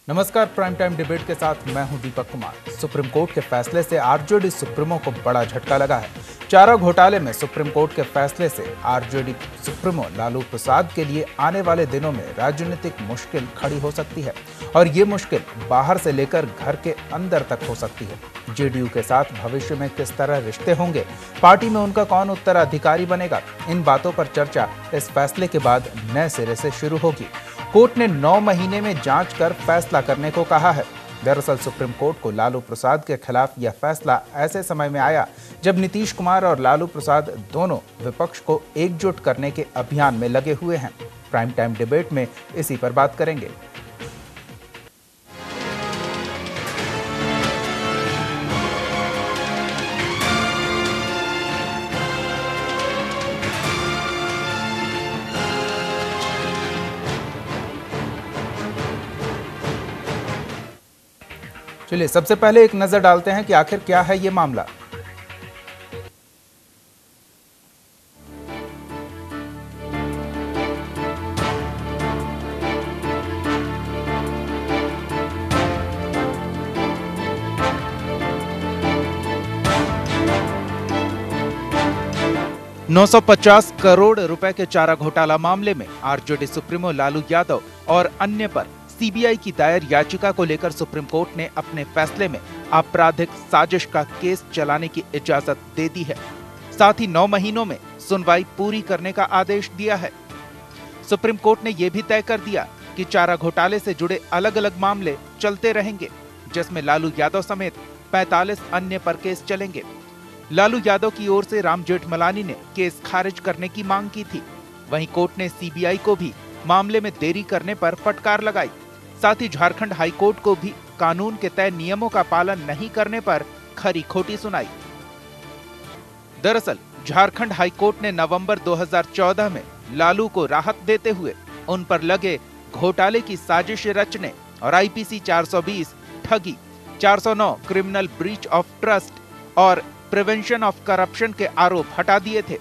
नमस्कार, prime time debate के साथ मैं हूं दीपक कुमार। सुप्रीम कोर्ट के फैसले से आरजेडी सुप्रीमो को बड़ा झटका लगा है। चारा घोटाले में सुप्रीम कोर्ट के फैसले से आरजेडी सुप्रीमो लालू प्रसाद के लिए आने वाले दिनों में राजनीतिक मुश्किल खड़ी हो सकती है और ये मुश्किल बाहर से लेकर घर के अंदर तक हो सकती है। जेडीयू के साथ भविष्य में किस तरह रिश्ते होंगे, पार्टी में उनका कौन उत्तराधिकारी बनेगा, इन बातों पर चर्चा इस फैसले के बाद नए सिरे से शुरू होगी। कोर्ट ने 9 महीने में जांच कर फैसला करने को कहा है। दरअसल सुप्रीम कोर्ट को लालू प्रसाद के खिलाफ यह फैसला ऐसे समय में आया जब नीतीश कुमार और लालू प्रसाद दोनों विपक्ष को एकजुट करने के अभियान में लगे हुए हैं। प्राइम टाइम डिबेट में इसी पर बात करेंगे। चलिए सबसे पहले एक नजर डालते हैं कि आखिर क्या है ये मामला। $950 करोड़ रुपए के चारा घोटाला मामले में आरजेडी सुप्रीमो लालू यादव और अन्य पर सीबीआई की दायर याचिका को लेकर सुप्रीम कोर्ट ने अपने फैसले में आपराधिक साजिश का केस चलाने की इजाजत दे दी है। साथ ही 9 महीनों में सुनवाई पूरी करने का आदेश दिया है। सुप्रीम कोर्ट ने यह भी तय कर दिया कि चारा घोटाले से जुड़े अलग अलग मामले चलते रहेंगे, जिसमें लालू यादव समेत 45 अन्य पर केस चलेंगे। लालू यादव की ओर से राम जेठमलानी ने केस खारिज करने की मांग की थी। वहीं कोर्ट ने सीबीआई को भी मामले में देरी करने पर फटकार लगाई। साथ ही झारखंड हाई कोर्ट को भी कानून के तय नियमों का पालन नहीं करने पर खरी खोटी सुनाई। दरअसल झारखंड हाई कोर्ट ने नवंबर 2014 में लालू को राहत देते हुए उन पर लगे घोटाले की साजिश रचने और आईपीसी 420 ठगी, 409 क्रिमिनल ब्रीच ऑफ ट्रस्ट और प्रिवेंशन ऑफ करप्शन के आरोप हटा दिए थे।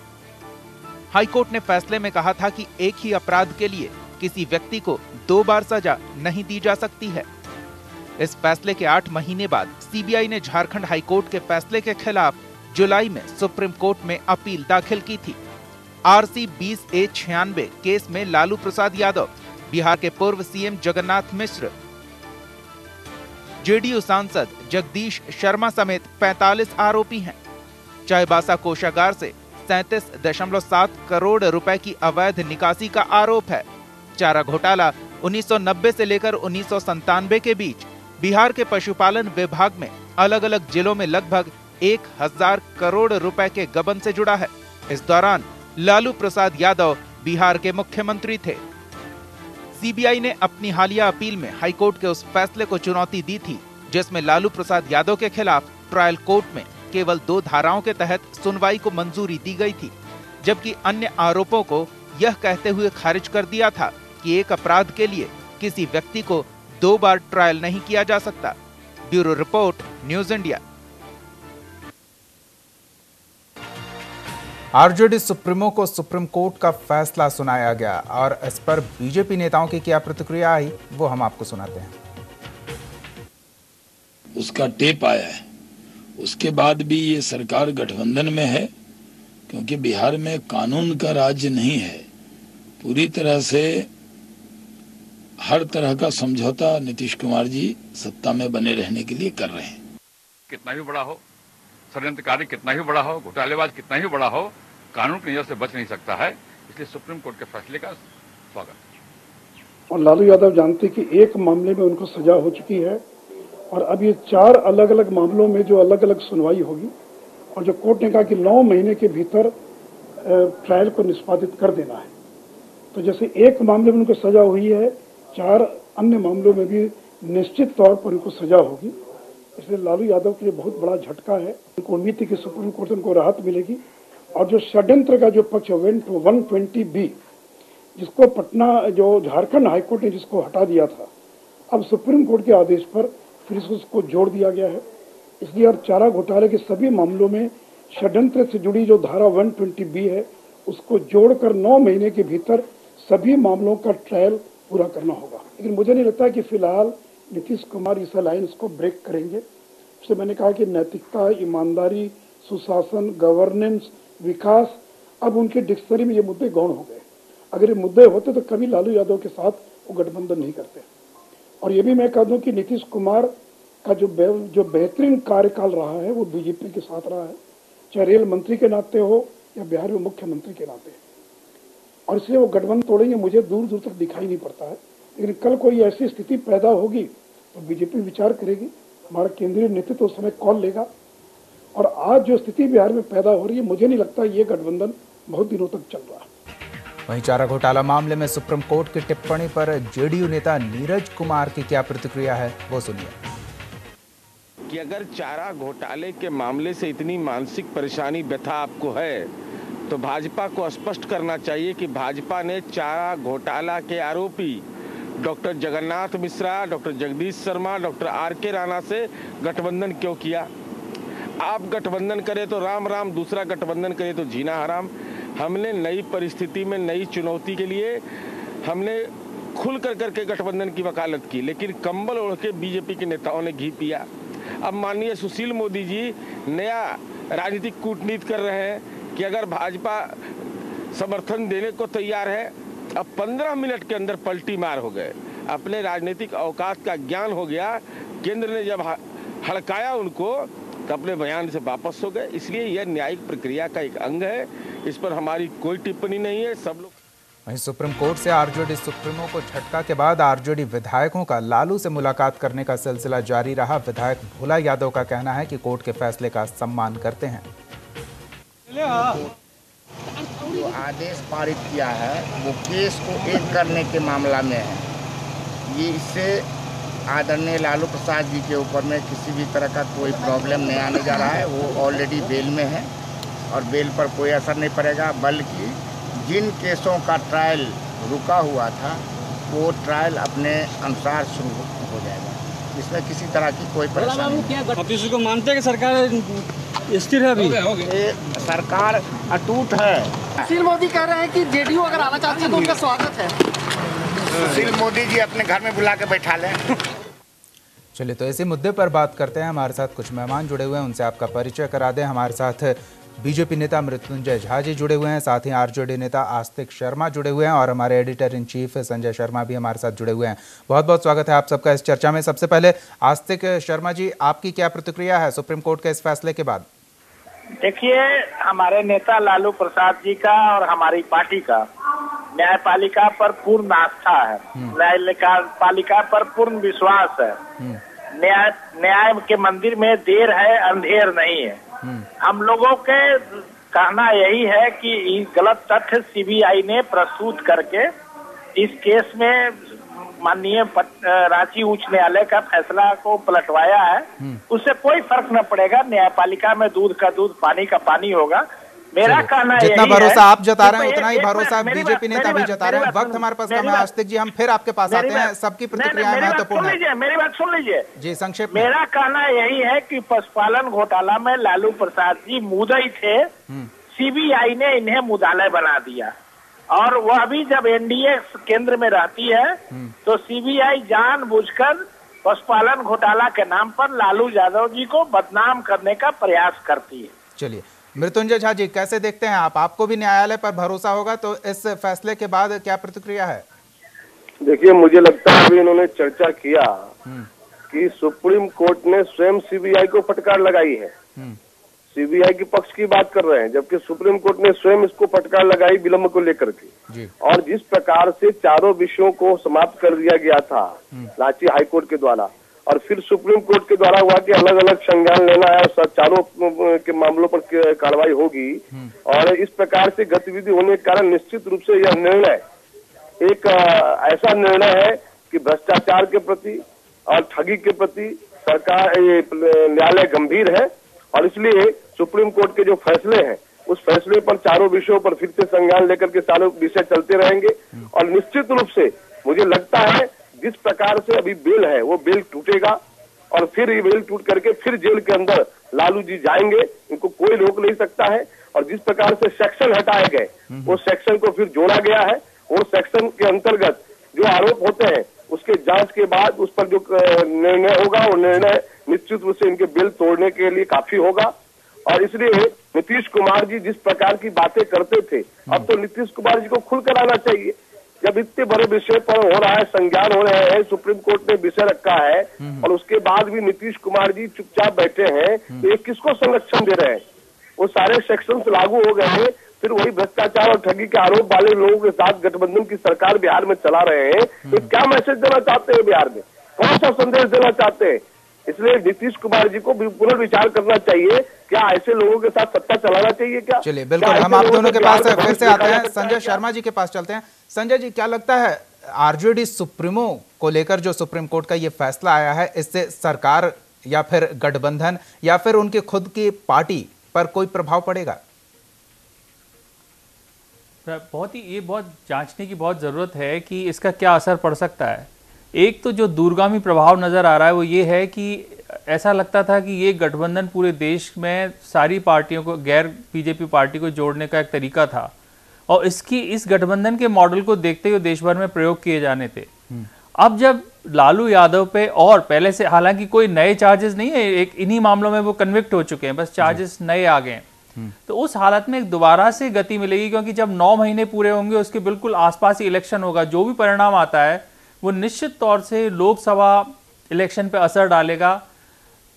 हाईकोर्ट ने फैसले में कहा था कि एक ही अपराध के लिए किसी व्यक्ति को 2 बार सजा नहीं दी जा सकती है। इस फैसले के 8 महीने बाद सीबीआई ने झारखंड हाईकोर्ट के फैसले के खिलाफ जुलाई में सुप्रीम कोर्ट में अपील दाखिल की थी। आरसी 20A96 केस में लालू प्रसाद यादव, बिहार के पूर्व सीएम जगन्नाथ मिश्र, जेडीयू सांसद जगदीश शर्मा समेत 45 आरोपी हैं। चाईबासा कोषागार से 37.7 करोड़ रुपए की अवैध निकासी का आरोप है। चारा घोटाला 1990 से लेकर 1997 के बीच बिहार के पशुपालन विभाग में अलग अलग जिलों में लगभग 1000 करोड़ रुपए के गबन से जुड़ा है। इस दौरान लालू प्रसाद यादव बिहार के मुख्यमंत्री थे। सीबीआई ने अपनी हालिया अपील में हाईकोर्ट के उस फैसले को चुनौती दी थी जिसमें लालू प्रसाद यादव के खिलाफ ट्रायल कोर्ट में केवल 2 धाराओं के तहत सुनवाई को मंजूरी दी गई थी, जबकि अन्य आरोपों को यह कहते हुए खारिज कर दिया था कि एक अपराध के लिए किसी व्यक्ति को 2 बार ट्रायल नहीं किया जा सकता। Bureau report, news India. RJD supremo को सुप्रीम कोर्ट का फैसला सुनाया गया और इस पर बीजेपी नेताओं की क्या प्रतिक्रिया आई वो हम आपको सुनाते हैं। उसका टेप आया है। उसके बाद भी ये सरकार गठबंधन में है क्योंकि बिहार में कानून का राज्य नहीं है। पूरी तरह से हर तरह का समझौता नीतीश कुमार जी सत्ता में बने रहने के लिए कर रहे हैं। कितना भी बड़ा हो, षड्यंत्रकारी कितना ही बड़ा हो, घोटालेबाज कितना ही बड़ा हो, कानून की नजर से बच नहीं सकता है। इसलिए सुप्रीम कोर्ट के फैसले का स्वागत। और लालू यादव जानते कि एक मामले में उनको सजा हो चुकी है और अब ये 4 अलग अलग मामलों में जो अलग अलग सुनवाई होगी और जो कोर्ट ने कहा कि 9 महीने के भीतर ट्रायल को निष्पादित कर देना है। तो जैसे एक मामले में उनको सजा हुई है, 4 अन्य मामलों में भी निश्चित तौर पर उनको सजा होगी। इसलिए लालू यादव के लिए बहुत बड़ा झटका है। उनको उम्मीद थी कि सुप्रीम कोर्ट से उनको राहत मिलेगी और जो षड्यंत्र का जो पक्ष 120B जिसको पटना जो झारखंड हाईकोर्ट ने जिसको हटा दिया था, अब सुप्रीम कोर्ट के आदेश पर फिर उसको जोड़ दिया गया है। इसलिए अब चारा घोटाले के सभी मामलों में षड्यंत्र से जुड़ी जो धारा 120B है उसको जोड़कर 9 महीने के भीतर सभी मामलों का ट्रायल पूरा करना होगा। लेकिन मुझे नहीं लगता कि फिलहाल नीतीश कुमार इस अलायंस को ब्रेक करेंगे। इससे मैंने कहा कि नैतिकता, ईमानदारी, सुशासन, गवर्नेंस, विकास, अब उनके डिक्शनरी में ये मुद्दे गौण हो गए। अगर ये मुद्दे होते तो कभी लालू यादव के साथ वो गठबंधन नहीं करते। और ये भी मैं कह दूं कि नीतीश कुमार का जो बेहतरीन कार्यकाल रहा है वो बीजेपी के साथ रहा है, चाहे रेल मंत्री के नाते हो या बिहार में मुख्यमंत्री के नाते। और इसलिए वो गठबंधन तोड़ेंगे मुझे दूर दूर तक दिखाई नहीं पड़ता है। लेकिन कल कोई ऐसी स्थिति पैदा होगी तो बीजेपी विचार करेगी, हमारा केंद्रीय नेतृत्व उस समय कॉल लेगा। और आज जो स्थिति बिहार में पैदा हो रही है, मुझे नहीं लगता ये गठबंधन बहुत दिनों तक चल रहा है। वहीं चारा घोटाला मामले में सुप्रीम कोर्ट की टिप्पणी पर जेडीयू नेता नीरज कुमार की क्या प्रतिक्रिया है, वो सुनिए। कि अगर चारा घोटाले के मामले से इतनी मानसिक परेशानी, व्यथा आपको है, तो भाजपा को स्पष्ट करना चाहिए कि भाजपा ने चारा घोटाला के आरोपी doctor Jagannath Mishra, doctor Jagdish Sharma, doctor R K. Rana से गठबंधन क्यों किया। आप गठबंधन करें तो राम राम, दूसरा गठबंधन करे तो जीना हराम। हमने नई परिस्थिति में, नई चुनौती के लिए हमने खुल कर करके गठबंधन की वकालत की, लेकिन कंबल ओढ़ के बीजेपी के नेताओं ने घी पिया। अब माननीय सुशील मोदी जी नया राजनीतिक कूटनीति कर रहे हैं कि अगर भाजपा समर्थन देने को तैयार है, अब 15 मिनट के अंदर पलटी मार हो गए। अपने राजनीतिक अवकाश का ज्ञान हो गया, केंद्र ने जब हड़काया उनको तो अपने बयान से वापस हो गए। इसलिए यह न्यायिक प्रक्रिया का एक अंग है, इस पर हमारी कोई टिप्पणी नहीं है। सब लोग वहीं सुप्रीम कोर्ट से आरजेडी सुप्रीमो को झटका के बाद आरजेडी विधायकों का लालू से मुलाकात करने का सिलसिला जारी रहा। विधायक भोला यादव का कहना है कि कोर्ट के फैसले का सम्मान करते हैं। जो आदेश पारित किया है वो केस को एक करने के मामला में है। ये इससे आदरणीय लालू प्रसाद जी के ऊपर में किसी भी तरह का कोई प्रॉब्लम नहीं आने जा रहा है। वो ऑलरेडी बेल में है और बेल पर कोई असर नहीं पड़ेगा, बल्कि जिन केसों का ट्रायल रुका हुआ था वो ट्रायल अपने अनुसार शुरू हो जाएगा। इसमें किसी तरह की कोई परेशानी नहीं। इसको मानते हैं कि सरकार स्थिर है, अभी सरकार अटूट है। सुशील मोदी कह रहे हैं कि जेडीयू अगर आना चाहती है तो उनका स्वागत है। सुशील मोदी जी अपने घर में बुला के बैठा लें। चलिए, तो इसी मुद्दे पर बात करते हैं। हमारे साथ कुछ मेहमान जुड़े हुए हैं, उनसे आपका परिचय करा दें। हमारे साथ बीजेपी नेता मृत्युंजय झा जी जुड़े हुए हैं, साथ ही आरजेडी नेता आस्तिक शर्मा जुड़े हुए हैं और हमारे editor in chief Sanjay Sharma भी हमारे साथ जुड़े हुए हैं। बहुत बहुत स्वागत है आप सबका इस चर्चा में। सबसे पहले आस्तिक शर्मा जी, आपकी क्या प्रतिक्रिया है सुप्रीम कोर्ट के इस फैसले के बाद? देखिए, हमारे नेता लालू प्रसाद जी का और हमारी पार्टी का न्यायपालिका पर पूर्ण आस्था है, न्यायपालिका पर पूर्ण विश्वास है। न्याय के मंदिर में देर है, अंधेर नहीं है। हम लोगों के कहना यही है कि गलत तथ्य सीबीआई ने प्रस्तुत करके इस केस में माननीय रांची उच्च न्यायालय का फैसला को पलटवाया है। उससे कोई फर्क न पड़ेगा, न्यायपालिका में दूध का दूध, पानी का पानी होगा। मेरा कहना जितना भरोसा आप जता रहे हैं उतना ही भरोसा बीजेपी नेता भी जता रहे हैं। वक्त हमारे पास कम है आस्तिक जी, हम फिर आपके पास आते हैं। सबकी प्रतिक्रियाएं महत्वपूर्ण है। मेरी बात सुन लीजिए जी, संक्षेप में। मेरा कहना यही है कि पशुपालन घोटाला में लालू प्रसाद जी मुद्दई थे, सीबीआई ने इन्हें मुद्दालय बना दिया। और वह अभी जब एनडीए केंद्र में रहती है तो सीबीआई जानबूझकर पशुपालन घोटाला के नाम पर लालू यादव जी को बदनाम करने का प्रयास करती है। चलिए, मृत्युंजय झा जी, कैसे देखते हैं आप? आपको भी न्यायालय पर भरोसा होगा, तो इस फैसले के बाद क्या प्रतिक्रिया है? देखिए, मुझे लगता है अभी इन्होंने चर्चा किया कि सुप्रीम कोर्ट ने स्वयं सीबीआई को फटकार लगाई है। सीबीआई के पक्ष की बात कर रहे हैं, जबकि सुप्रीम कोर्ट ने स्वयं इसको फटकार लगाई विलंब को लेकर के। और जिस प्रकार से चारों विषयों को समाप्त कर दिया गया था रांची हाईकोर्ट के द्वारा, और फिर सुप्रीम कोर्ट के द्वारा हुआ कि अलग अलग संज्ञान लेना है और चारों के मामलों पर कार्रवाई होगी। और इस प्रकार से गतिविधि होने के कारण निश्चित रूप से यह निर्णय एक ऐसा निर्णय है कि भ्रष्टाचार के प्रति और ठगी के प्रति सरकार, न्यायालय गंभीर है। और इसलिए सुप्रीम कोर्ट के जो फैसले हैं उस फैसले पर चारों विषयों पर फिर से संज्ञान लेकर के सारे विषय चलते रहेंगे। और निश्चित रूप से मुझे लगता है जिस प्रकार से अभी बेल है वो बेल टूटेगा और फिर ये बेल टूट करके फिर जेल के अंदर लालू जी जाएंगे, इनको कोई रोक नहीं सकता है। और जिस प्रकार से सेक्शन हटाए गए वो सेक्शन को फिर जोड़ा गया है। वो सेक्शन के अंतर्गत जो आरोप होते हैं उसके जांच के बाद उस पर जो निर्णय होगा वो निर्णय निश्चित रूप से इनके बिल तोड़ने के लिए काफी होगा। और इसलिए नीतीश कुमार जी जिस प्रकार की बातें करते थे, अब तो नीतीश कुमार जी को खुलकर आना चाहिए। जब इतने बड़े विषय पर हो रहा है, संज्ञान हो रहे हैं, सुप्रीम कोर्ट ने विषय रखा है और उसके बाद भी नीतीश कुमार जी चुपचाप बैठे हैं, तो ये किसको संरक्षण दे रहे हैं? वो सारे सेक्शंस लागू हो गए हैं, फिर वही भ्रष्टाचार और ठगी के आरोप वाले लोगों के साथ गठबंधन की सरकार बिहार में चला रहे हैं। तो क्या मैसेज देना चाहते हैं बिहार में, कौन सा संदेश देना चाहते हैं? इसलिए नीतीश कुमार जी को पुनर्विचार करना चाहिए। क्या ऐसे लोगों के साथ सत्ता चलाना चाहिए क्या? चलिए बिल्कुल, हम आप दोनों के पास फिर से आते हैं। संजय शर्मा जी के पास चलते हैं। संजय जी, क्या लगता है आरजेडी सुप्रीमो को लेकर जो सुप्रीम कोर्ट का ये फैसला आया है, इससे सरकार या फिर गठबंधन या फिर उनके खुद की पार्टी पर कोई प्रभाव पड़ेगा? ये बहुत जांचने की बहुत जरूरत है कि इसका क्या असर पड़ सकता है। एक तो जो दूरगामी प्रभाव नजर आ रहा है वो ये है कि ऐसा लगता था कि ये गठबंधन पूरे देश में सारी पार्टियों को, गैर बीजेपी पार्टी को जोड़ने का एक तरीका था और इस गठबंधन के मॉडल को देखते हुए देश भर में प्रयोग किए जाने थे। अब जब लालू यादव पे, और पहले से हालांकि कोई नए चार्जेस नहीं है, एक इन्हीं मामलों में वो कन्विक्ट हो चुके हैं, बस चार्जेस नए आ गए हैं, तो उस हालत में एक दोबारा से गति मिलेगी, क्योंकि जब 9 महीने पूरे होंगे उसके बिल्कुल आसपास ही इलेक्शन होगा। जो भी परिणाम आता है वो निश्चित तौर से लोकसभा इलेक्शन पे असर डालेगा।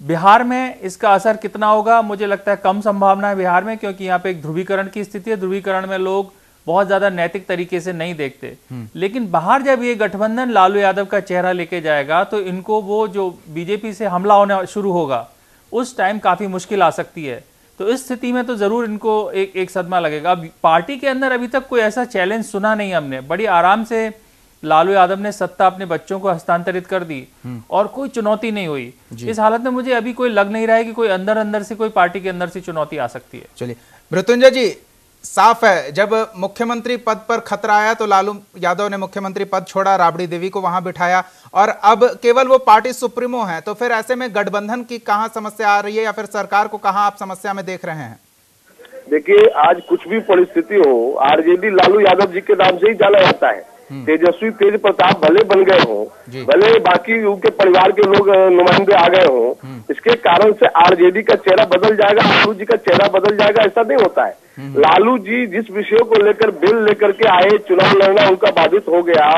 बिहार में इसका असर कितना होगा, मुझे लगता है कम संभावना है बिहार में, क्योंकि यहाँ पे एक ध्रुवीकरण की स्थिति है। ध्रुवीकरण में लोग बहुत ज्यादा नैतिक तरीके से नहीं देखते। लेकिन बाहर जब ये गठबंधन लालू यादव का चेहरा लेके जाएगा तो इनको वो जो बीजेपी से हमला होना शुरू होगा उस टाइम काफी मुश्किल आ सकती है। तो इस स्थिति में तो जरूर इनको एक सदमा लगेगा। अब पार्टी के अंदर अभी तक कोई ऐसा चैलेंज सुना नहीं हमने। बड़ी आराम से लालू यादव ने सत्ता अपने बच्चों को हस्तांतरित कर दी और कोई चुनौती नहीं हुई। इस हालत में मुझे अभी कोई लग नहीं रहा है कि कोई अंदर से कोई पार्टी के अंदर से चुनौती आ सकती है। चलिए मृत्युंजय जी, साफ है जब मुख्यमंत्री पद पर खतरा आया तो लालू यादव ने मुख्यमंत्री पद छोड़ा, राबड़ी देवी को वहां बिठाया और अब केवल वो पार्टी सुप्रीमो है। तो फिर ऐसे में गठबंधन की कहां समस्या आ रही है या फिर सरकार को कहां आप समस्या में देख रहे हैं? देखिए, आज कुछ भी परिस्थिति हो, आरजेडी लालू यादव जी के नाम से ही जाना जाता है। तेजस्वी तेज प्रताप भले बन गए हो, भले बाकी उनके परिवार के लोग नुमाइंदे आ गए हो, इसके कारण से आरजेडी का चेहरा बदल जाएगा, लालू जी का चेहरा बदल जाएगा, ऐसा नहीं होता है। लालू जी जिस विषयों को लेकर बिल लेकर के आए, चुनाव लड़ना उनका बाधित हो गया,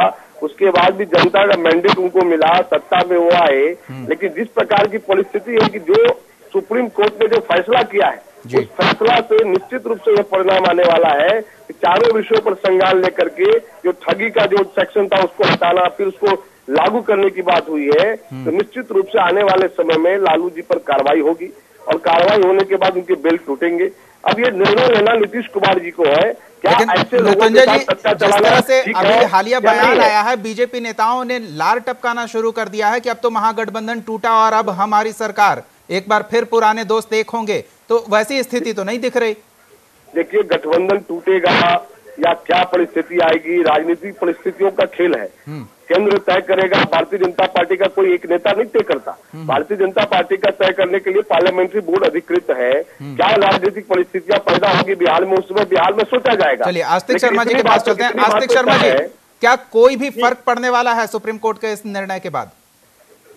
उसके बाद भी जनता का मैंडेट उनको मिला, सत्ता में वो आए। लेकिन जिस प्रकार की परिस्थिति है कि जो सुप्रीम कोर्ट ने जो फैसला किया है उस फैसला से निश्चित रूप से यह परिणाम आने वाला है कि चारों विषयों पर संज्ञान लेकर के जो ठगी का जो सेक्शन था उसको हटाना, फिर उसको लागू करने की बात हुई है। तो निश्चित रूप से आने वाले समय में लालू जी पर कार्रवाई होगी और कार्रवाई होने के बाद उनके बेल टूटेंगे। अब ये निर्णय लेना नीतीश कुमार जी को है। क्या ऐसे लोगों के साथ सत्ता चलाना ठीक है? अभी हालिया बयान आया है, बीजेपी नेताओं ने लार टपकाना शुरू कर दिया है कि अब तो महागठबंधन टूटा और अब हमारी सरकार, एक बार फिर पुराने दोस्त एक होंगे। तो वैसी स्थिति तो नहीं दिख रही। देखिए, गठबंधन टूटेगा या क्या परिस्थिति आएगी, राजनीतिक परिस्थितियों का खेल है। केंद्र तय करेगा, भारतीय जनता पार्टी का कोई एक नेता नहीं तय करता। भारतीय जनता पार्टी का तय करने के लिए पार्लियामेंट्री बोर्ड अधिकृत है। क्या राजनीतिक परिस्थितियां पैदा होगी बिहार में, उस समय बिहार में सोचा जाएगा। चलिए आस्तिक शर्मा जी के पास चलते हैं। आस्तिक शर्मा जी, क्या कोई भी फर्क पड़ने वाला है सुप्रीम कोर्ट के इस निर्णय के बाद?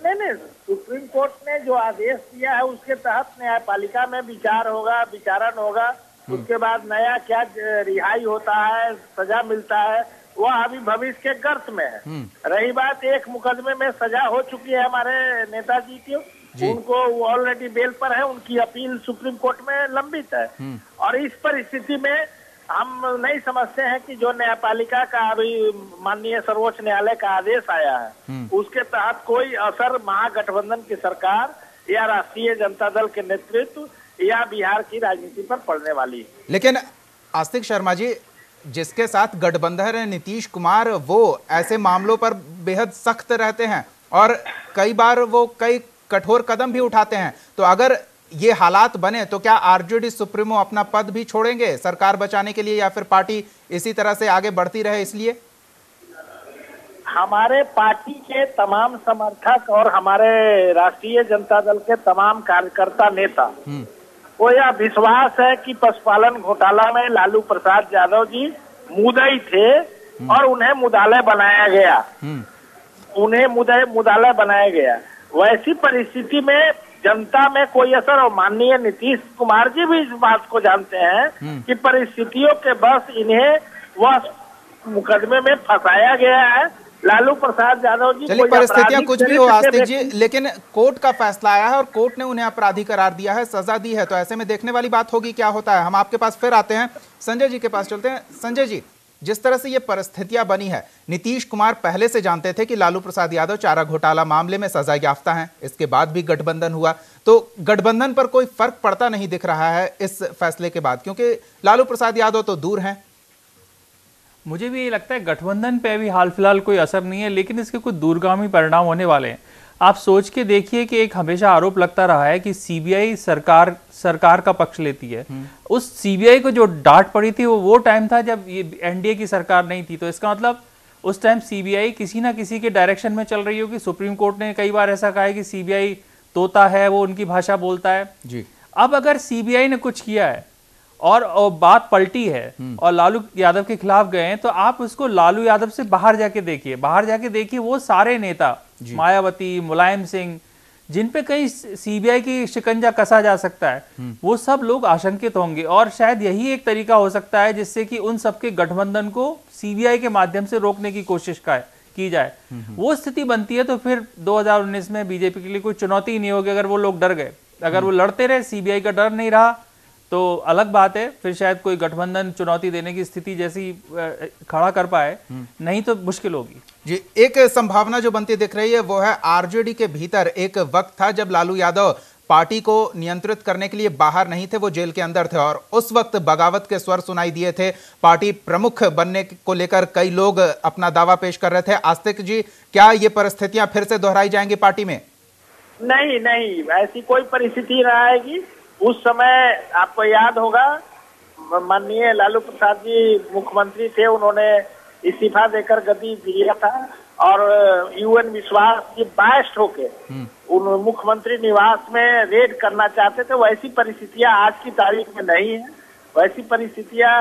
नहीं, सुप्रीम कोर्ट ने जो आदेश दिया है उसके तहत न्यायपालिका में विचार होगा, विचारण होगा। उसके बाद नया क्या रिहाई होता है, सजा मिलता है, वह अभी भविष्य के गर्त में है। रही बात, एक मुकदमे में सजा हो चुकी है हमारे नेताजी की, उनको ऑलरेडी बेल पर है, उनकी अपील सुप्रीम कोर्ट में लंबित है। और इस परिस्थिति में हम नहीं समझते हैं कि जो न्यायपालिका का अभी माननीय सर्वोच्च न्यायालय का आदेश आया है उसके तहत कोई असर महागठबंधन की सरकार या राष्ट्रीय जनता दल के नेतृत्व या बिहार की राजनीति पर पड़ने वाली है। लेकिन आस्तिक शर्मा जी, जिसके साथ गठबंधन है नीतीश कुमार, वो ऐसे मामलों पर बेहद सख्त रहते हैं और कई बार वो कई कठोर कदम भी उठाते हैं। तो अगर ये हालात बने तो क्या आरजेडी सुप्रीमो अपना पद भी छोड़ेंगे सरकार बचाने के लिए, या फिर पार्टी इसी तरह से आगे बढ़ती रहे इसलिए? हमारे पार्टी के तमाम समर्थक और हमारे राष्ट्रीय जनता दल के तमाम कार्यकर्ता नेता को यह विश्वास है कि पशुपालन घोटाला में लालू प्रसाद यादव जी मुद्दई थे और उन्हें मुद्दालय बनाया गया। उन्हें मुदाला बनाया गया। वैसी परिस्थिति में जनता में कोई असर, और माननीय नीतीश कुमार जी भी इस बात को जानते हैं कि परिस्थितियों के बस इन्हें वह मुकदमे में फंसाया गया है। लालू प्रसाद यादव जी, चलिए परिस्थितियां कुछ भी हो आस्तिक जी, लेकिन कोर्ट का फैसला आया है और कोर्ट ने उन्हें अपराधी करार दिया है, सजा दी है, तो ऐसे में देखने वाली बात होगी क्या होता है। हम आपके पास फिर आते हैं, संजय जी के पास चलते हैं। संजय जी, जिस तरह से ये परिस्थितियां बनी है, नीतीश कुमार पहले से जानते थे कि लालू प्रसाद यादव चारा घोटाला मामले में सजा याफ्ता हैं, इसके बाद भी गठबंधन हुआ, तो गठबंधन पर कोई फर्क पड़ता नहीं दिख रहा है इस फैसले के बाद, क्योंकि लालू प्रसाद यादव तो दूर हैं। मुझे भी ये लगता है गठबंधन पे अभी हाल फिलहाल कोई असर नहीं है, लेकिन इसके कुछ दूरगामी परिणाम होने वाले हैं। आप सोच के देखिए कि एक हमेशा आरोप लगता रहा है कि सीबीआई सरकार का पक्ष लेती है। उस सीबीआई को जो डांट पड़ी थी वो टाइम था जब ये एनडीए की सरकार नहीं थी, तो इसका मतलब उस टाइम सीबीआई किसी ना किसी के डायरेक्शन में चल रही होगी। सुप्रीम कोर्ट ने कई बार ऐसा कहा है कि सीबीआई तोता है, वो उनकी भाषा बोलता है जी। अब अगर सीबीआई ने कुछ किया है और बात पलटी है और लालू यादव के खिलाफ गए हैं, तो आप उसको लालू यादव से बाहर जाके देखिए, वो सारे नेता मायावती, मुलायम सिंह, जिन पे कहीं सीबीआई की शिकंजा कसा जा सकता है, वो सब लोग आशंकित होंगे। और शायद यही एक तरीका हो सकता है जिससे कि उन सबके गठबंधन को सीबीआई के माध्यम से रोकने की कोशिश की जाए। वो स्थिति बनती है तो फिर 2019 में बीजेपी के लिए कोई चुनौती ही नहीं होगी। अगर वो लोग डर गए, अगर वो लड़ते रहे, सीबीआई का डर नहीं रहा, तो अलग बात है, फिर शायद कोई गठबंधन चुनौती देने की स्थिति जैसी खड़ा कर पाए, नहीं तो मुश्किल होगी जी। एक संभावना जो बनती दिख रही है वो है आरजेडी के भीतर एक वक्त था जब लालू यादव पार्टी को नियंत्रित करने के लिए बाहर नहीं थे, वो जेल के अंदर थे, और उस वक्त बगावत के स्वर सुनाई दिए थे। पार्टी प्रमुख बनने को लेकर कई लोग अपना दावा पेश कर रहे थे। आस्तिक जी, क्या ये परिस्थितियां फिर से दोहराई जाएंगी पार्टी में? नहीं, ऐसी कोई परिस्थिति न आएगी। उस समय आपको याद होगा, माननीय लालू प्रसाद जी मुख्यमंत्री थे, उन्होंने इस्तीफा देकर गद्दी दिया था और यूएन विश्वास जी बायस्ड होके उन मुख्यमंत्री निवास में रेड करना चाहते थे। वैसी परिस्थितियां आज की तारीख में नहीं है, वैसी परिस्थितियां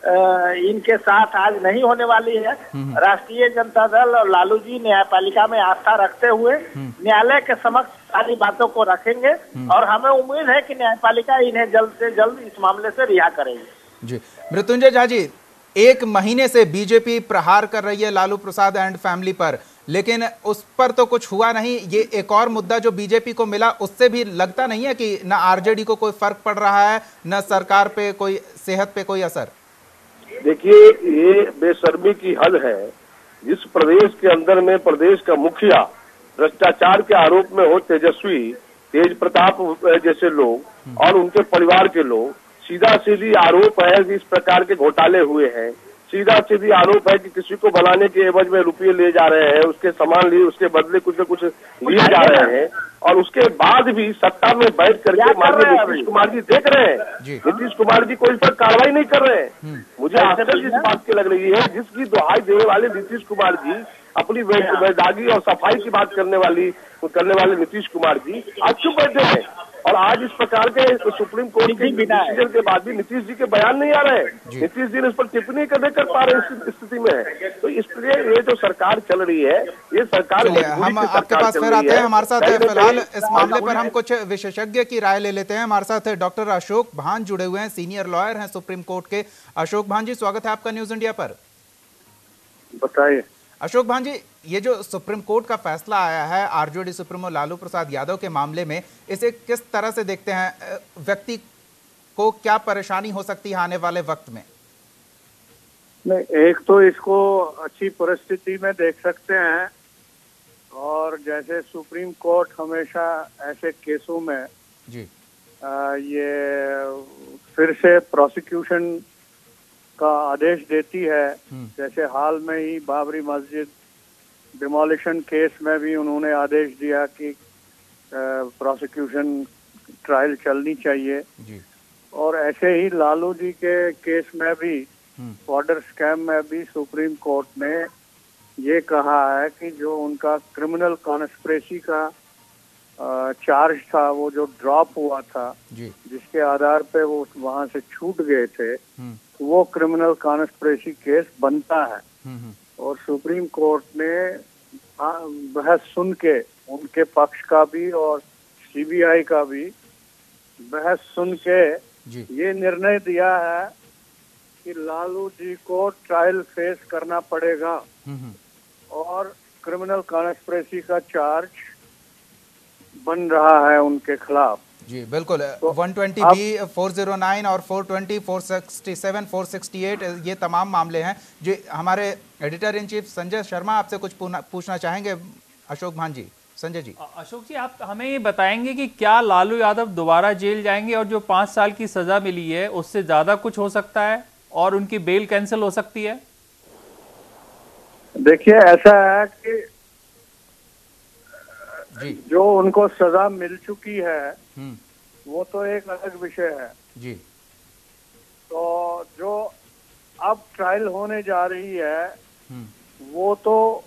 इनके साथ आज नहीं होने वाली है। राष्ट्रीय जनता दल और लालू जी न्यायपालिका में आस्था रखते हुए न्यायालय के समक्ष सारी बातों को रखेंगे और हमें उम्मीद है कि न्यायपालिका इन्हें जल्द से जल्द इस मामले से रिहा करेगी जी। मृत्युंजय झा जी, एक महीने से बीजेपी प्रहार कर रही है लालू प्रसाद एंड फैमिली पर, लेकिन उस पर तो कुछ हुआ नहीं। ये एक और मुद्दा जो बीजेपी को मिला, उससे भी लगता नहीं है कि न आरजेडी को कोई फर्क पड़ रहा है, न सरकार पे कोई, सेहत पे कोई असर। देखिए, ये बेशर्मी की हद है। जिस प्रदेश के अंदर में प्रदेश का मुखिया भ्रष्टाचार के आरोप में हो, तेजस्वी, तेज प्रताप जैसे लोग और उनके परिवार के लोग, सीधा सीधी आरोप है कि इस प्रकार के घोटाले हुए हैं। सीधा सीधी आरोप है कि किसी को बनाने के एवज में रुपये ले जा रहे हैं, उसके सामान लिए, उसके बदले कुछ न कुछ लिए जा रहे हैं, और उसके बाद भी सत्ता में बैठ करके माननीय नीतीश कुमार जी देख रहे हैं। नीतीश कुमार जी कोई पर कार्रवाई नहीं कर रहे हैं। मुझे आश्चर्य इस बात की लग रही है, जिसकी दुहाई देने वाले नीतीश कुमार जी, अपनी वैदागी और सफाई की बात करने वाले नीतीश कुमार जी आज क्यों बैठे हैं? और आज इस प्रकार के सुप्रीम कोर्ट के डिसीजन के बाद भी नीतीश जी के बयान नहीं आ रहे हैं। नीतीश जी ने इस पर टिप्पणी कर पा रहे इस स्थिति में है। तो इसलिए ये जो सरकार चल रही है, ये सरकार, हम आपके पास फिर आते हैं। हमारे साथ फिलहाल इस मामले पर हम कुछ विशेषज्ञ की राय ले लेते हैं। हमारे साथ डॉक्टर अशोक भान जुड़े हुए हैं, सीनियर लॉयर हैं सुप्रीम कोर्ट के। अशोक भान जी, स्वागत है आपका न्यूज इंडिया पर। बताइए अशोक भान जी, ये जो सुप्रीम कोर्ट का फैसला आया है आरजेडी सुप्रीमो लालू प्रसाद यादव के मामले में, इसे किस तरह से देखते हैं? व्यक्ति को क्या परेशानी हो सकती है आने वाले वक्त में? नहीं, एक तो इसको अच्छी परिस्थिति में देख सकते हैं, और जैसे सुप्रीम कोर्ट हमेशा ऐसे केसों में जी ये फिर से प्रोसिक्यूशन का आदेश देती है। जैसे हाल में ही बाबरी मस्जिद डिमोलिशन केस में भी उन्होंने आदेश दिया कि प्रोसिक्यूशन ट्रायल चलनी चाहिए जी। और ऐसे ही लालू जी के केस में भी, बॉर्डर स्कैम में भी सुप्रीम कोर्ट ने ये कहा है कि जो उनका क्रिमिनल कॉन्स्पिरेसी का चार्ज था, वो जो ड्रॉप हुआ था जी, जिसके आधार पे वो वहां से छूट गए थे, वो क्रिमिनल कॉन्स्पिरेसी केस बनता है। और सुप्रीम कोर्ट ने बहस सुन के उनके पक्ष का भी और सीबीआई का भी बहस सुन के ये निर्णय दिया है कि लालू जी को ट्रायल फेस करना पड़ेगा और क्रिमिनल कॉन्स्पिरेसी का चार्ज बन रहा है उनके खिलाफ। जी बिल्कुल, 120B, 409 और 420, 467, 468 ये तमाम मामले हैं। जो हमारे editor in chief Sanjay Sharma आपसे कुछ पूछना चाहेंगे। अशोक भांजी, संजय जी। अशोक जी, आप हमें ये बताएंगे कि क्या लालू यादव दोबारा जेल जाएंगे और जो 5 साल की सजा मिली है उससे ज्यादा कुछ हो सकता है और उनकी बेल कैंसिल हो सकती है? देखिए, ऐसा है कि जो उनको सजा मिल चुकी है वो तो एक अलग विषय है जी। तो जो अब ट्रायल होने जा रही है वो तो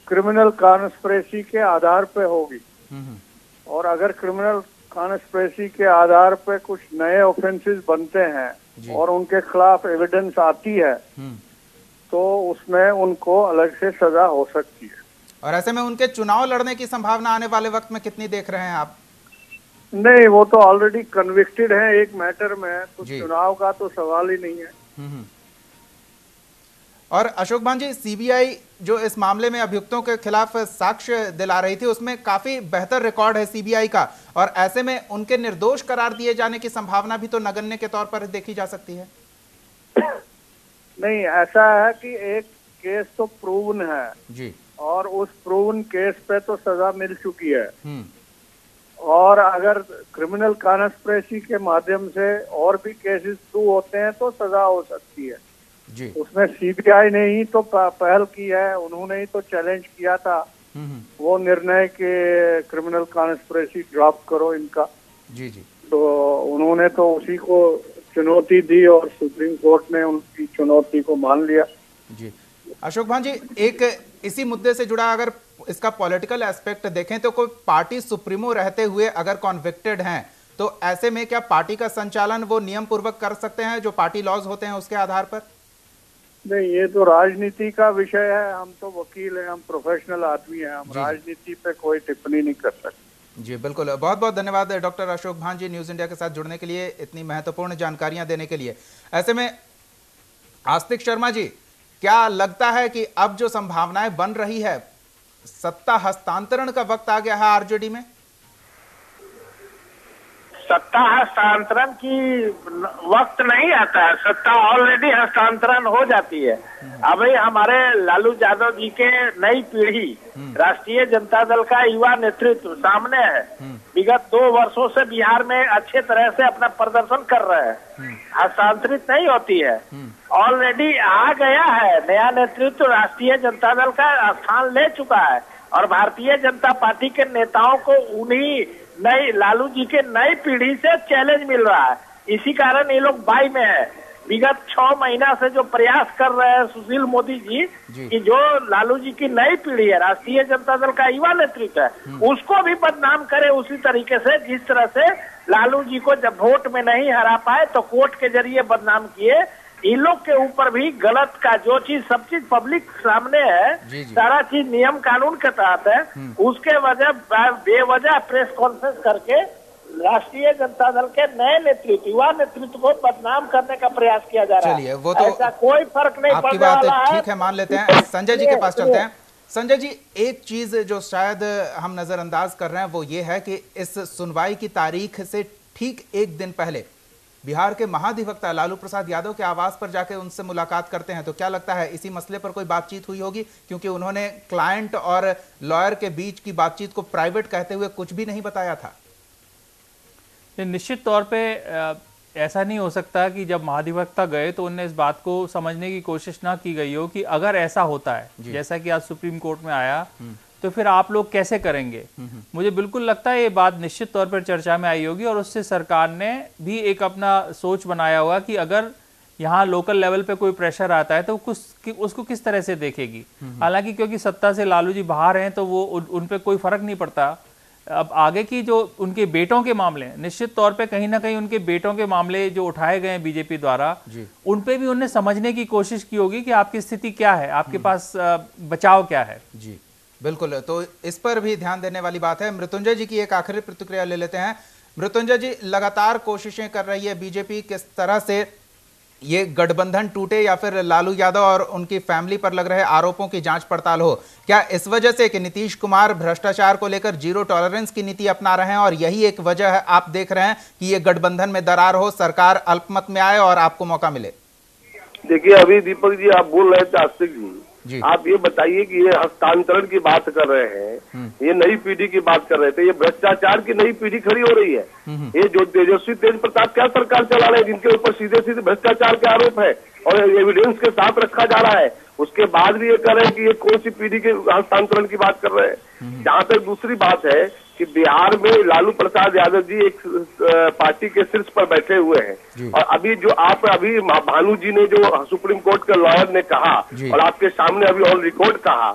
क्रिमिनल कॉन्स्पिरेसी के आधार पे होगी और अगर क्रिमिनल कॉन्स्पिरेसी के आधार पे कुछ नए ऑफेंसेस बनते हैं और उनके खिलाफ एविडेंस आती है तो उसमें उनको अलग से सजा हो सकती है। और ऐसे में उनके चुनाव लड़ने की संभावना आने वाले वक्त में कितनी देख रहे हैं आप? नहीं, वो तो ऑलरेडी कन्विक्टेड हैं एक मैटर में, तो चुनाव का तो सवाल ही नहीं है। और अशोक भांजी, सीबीआई जो इस मामले में अभियुक्तों के खिलाफ साक्ष्य दिला रही थी उसमें काफी बेहतर रिकॉर्ड है सीबीआई का, और ऐसे में उनके निर्दोष करार दिए जाने की संभावना भी तो नगण्य के तौर पर देखी जा सकती है। नहीं, ऐसा है कि एक केस तो प्रूवन है जी और उस प्रूवन केस पे तो सजा मिल चुकी है और अगर क्रिमिनल कॉन्स्पिरेसी के माध्यम से और भी केसेस प्रूव होते हैं तो सजा हो सकती है जी। उसमें सीबीआई ने ही तो पहल की है, उन्होंने ही तो चैलेंज किया था वो निर्णय के क्रिमिनल कॉन्स्पिरेसी ड्रॉप करो इनका जी जी। तो उन्होंने तो उसी को चुनौती दी और सुप्रीम कोर्ट ने उनकी चुनौती को मान लिया जी। अशोक भांजी, एक इसी मुद्दे से जुड़ा अगर इसका पॉलिटिकल एस्पेक्ट देखें तो कोई पार्टी सुप्रीमो रहते हुए अगर कॉन्विक्टेड हैं तो ऐसे में क्या पार्टी का संचालन वो नियम पूर्वक कर सकते हैं जो पार्टी लॉज होते हैं उसके आधार पर? नहीं, ये तो राजनीति का विषय है, हम तो वकील हैं, हम प्रोफेशनल आदमी हैं, हम राजनीति पे कोई टिप्पणी नहीं कर सकते। जी बिल्कुल, बहुत बहुत धन्यवाद डॉक्टर अशोक भांजी न्यूज इंडिया के साथ जुड़ने के लिए, इतनी महत्वपूर्ण जानकारियां देने के लिए। ऐसे में आस्तिक शर्मा जी, क्या लगता है कि अब जो संभावनाएं बन रही है, सत्ता हस्तांतरण का वक्त आ गया है आरजेडी में? सत्ता हस्तांतरण की वक्त नहीं आता है, सत्ता ऑलरेडी हस्तांतरण हो जाती है। अभी हमारे लालू यादव जी के नई पीढ़ी राष्ट्रीय जनता दल का युवा नेतृत्व सामने है, विगत 2 वर्षों से बिहार में अच्छे तरह से अपना प्रदर्शन कर रहे हैं, हस्तांतरित नहीं होती है, ऑलरेडी आ गया है। नया नेतृत्व राष्ट्रीय जनता दल का स्थान ले चुका है और भारतीय जनता पार्टी के नेताओं को उन्हीं नई लालू जी के नई पीढ़ी से चैलेंज मिल रहा है। इसी कारण ये लोग बाई में है। विगत 6 महीना से जो प्रयास कर रहे हैं सुशील मोदी जी कि जो लालू जी की नई पीढ़ी है, राष्ट्रीय जनता दल का युवा नेतृत्व है, उसको भी बदनाम करे उसी तरीके से जिस तरह से लालू जी को जब वोट में नहीं हरा पाए तो कोर्ट के जरिए बदनाम किए। इन लोग के ऊपर भी गलत का जो चीज सब चीज पब्लिक सामने है, सारा चीज नियम कानून के तहत है, उसके वजह बेवजह प्रेस कॉन्फ्रेंस करके राष्ट्रीय जनता दल के नए नेतृत्व, युवा नेतृत्व को बदनाम करने का प्रयास किया जा रहा है। चलिए, वो तो ऐसा कोई फर्क नहीं आपकी बात ठीक है, मान लेते हैं। संजय जी के पास चलते हैं। संजय जी, एक चीज जो शायद हम नजरअंदाज कर रहे हैं वो ये है कि इस सुनवाई की तारीख से ठीक एक दिन पहले बिहार के महाधिवक्ता लालू प्रसाद यादव के आवास पर जाके उनसे मुलाकात करते हैं, तो क्या लगता है इसी मसले पर कोई बातचीत हुई होगी? क्योंकि उन्होंने क्लाइंट और लॉयर के बीच की बातचीत को प्राइवेट कहते हुए कुछ भी नहीं बताया था। निश्चित तौर पे ऐसा नहीं हो सकता कि जब महाधिवक्ता गए तो उनने इस बात को समझने की कोशिश ना की गई हो कि अगर ऐसा होता है जैसा कि आज सुप्रीम कोर्ट में आया तो फिर आप लोग कैसे करेंगे। मुझे बिल्कुल लगता है ये बात निश्चित तौर पर चर्चा में आई होगी और उससे सरकार ने भी एक अपना सोच बनाया होगा कि अगर यहाँ लोकल लेवल पे कोई प्रेशर आता है तो उसको किस तरह से देखेगी। हालांकि क्योंकि सत्ता से लालू जी बाहर हैं तो वो उन पे कोई फर्क नहीं पड़ता। अब आगे की जो उनके बेटों के मामले हैं, निश्चित तौर पे कहीं ना कहीं उनके बेटों के मामले जो उठाए गए हैं बीजेपी द्वारा, उन पे भी उन्हें समझने की कोशिश की होगी कि आपकी स्थिति क्या है, आपके पास बचाव क्या है। जी बिल्कुल, तो इस पर भी ध्यान देने वाली बात है। मृत्युंजय जी की एक आखिरी प्रतिक्रिया ले लेते हैं। मृत्युंजय जी, लगातार कोशिशें कर रही है बीजेपी, किस तरह से ये गठबंधन टूटे या फिर लालू यादव और उनकी फैमिली पर लग रहे आरोपों की जांच पड़ताल हो। क्या इस वजह से कि नीतीश कुमार भ्रष्टाचार को लेकर जीरो टॉलरेंस की नीति अपना रहे हैं और यही एक वजह है, आप देख रहे हैं कि ये गठबंधन में दरार हो, सरकार अल्पमत में आए और आपको मौका मिले? देखिए, अभी दीपक जी आप बोल रहे थे, आस्तिक जी, आप ये बताइए कि ये हस्तांतरण की बात कर रहे हैं, ये नई पीढ़ी की बात कर रहे थे, ये भ्रष्टाचार की नई पीढ़ी खड़ी हो रही है। ये जो तेजस्वी तेज प्रताप क्या सरकार चला रहे हैं, जिनके ऊपर सीधे सीधे भ्रष्टाचार के आरोप है और एविडेंस के साथ रखा जा रहा है, उसके बाद भी ये कह रहे हैं कि ये कौन सी पीढ़ी के हस्तांतरण की बात कर रहे हैं। जहां तक दूसरी बात है कि बिहार में लालू प्रसाद यादव जी एक पार्टी के शीर्ष पर बैठे हुए हैं और अभी जो आप अभी भानु जी ने जो सुप्रीम कोर्ट के लॉयर ने कहा और आपके सामने अभी ऑन रिकॉर्ड कहा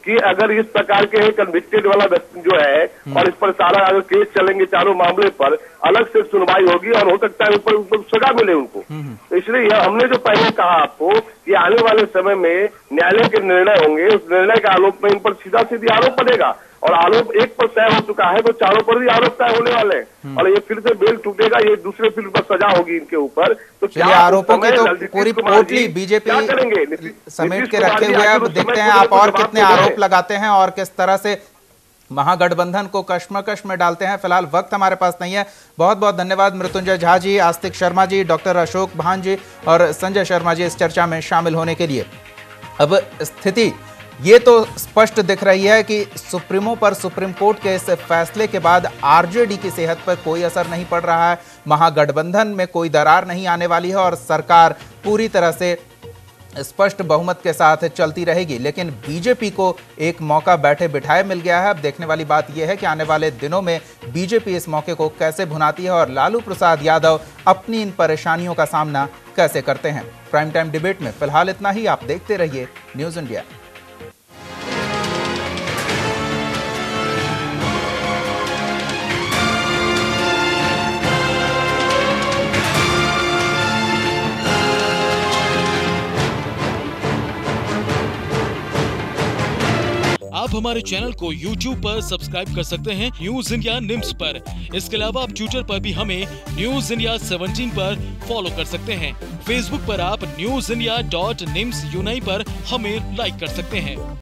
कि अगर इस प्रकार के कन्विक्टेड वाला जो है और इस पर सारा अगर केस चलेंगे चारों मामले पर अलग से सुनवाई होगी और हो सकता है ऊपर सजा मिले उनको। तो इसलिए हमने जो पहले कहा आपको कि आने वाले समय में न्यायालय के निर्णय होंगे, उस निर्णय के आलोक में इन पर सीधा सीधी आरोप पड़ेगा और आरोप एक पर तय हो चुका है तो चारों पर भी आरोप तय होने वाले हैं और ये फिर से बेल टूटेगा, ये दूसरे फिर पर सजा होगी इनके ऊपर। तो क्या आरोपों की तो पूरी पोटली बीजेपी समेट के रखे हुए हैं। अब देखते हैं आप और कितने आरोप लगाते हैं और किस तरह से महागठबंधन को कश्मकश में डालते हैं। फिलहाल वक्त हमारे पास नहीं है। बहुत बहुत धन्यवाद मृत्युंजय झा जी, आस्तिक शर्मा जी, डॉक्टर अशोक भान जी और संजय शर्मा जी इस चर्चा में शामिल होने के लिए। अब स्थिति ये तो स्पष्ट दिख रही है कि सुप्रीमो पर सुप्रीम कोर्ट के इस फैसले के बाद आरजेडी की सेहत पर कोई असर नहीं पड़ रहा है, महागठबंधन में कोई दरार नहीं आने वाली है और सरकार पूरी तरह से स्पष्ट बहुमत के साथ चलती रहेगी। लेकिन बीजेपी को एक मौका बैठे बिठाए मिल गया है। अब देखने वाली बात यह है कि आने वाले दिनों में बीजेपी इस मौके को कैसे भुनाती है और लालू प्रसाद यादव अपनी इन परेशानियों का सामना कैसे करते हैं। प्राइम टाइम डिबेट में फिलहाल इतना ही। आप देखते रहिए न्यूज़ इंडिया। आप हमारे चैनल को YouTube पर सब्सक्राइब कर सकते हैं न्यूज इंडिया निम्स पर। इसके अलावा आप ट्विटर पर भी हमें न्यूज इंडिया 17 पर फॉलो कर सकते हैं। फेसबुक पर आप newsindia.nimsUnai पर हमें लाइक कर सकते हैं।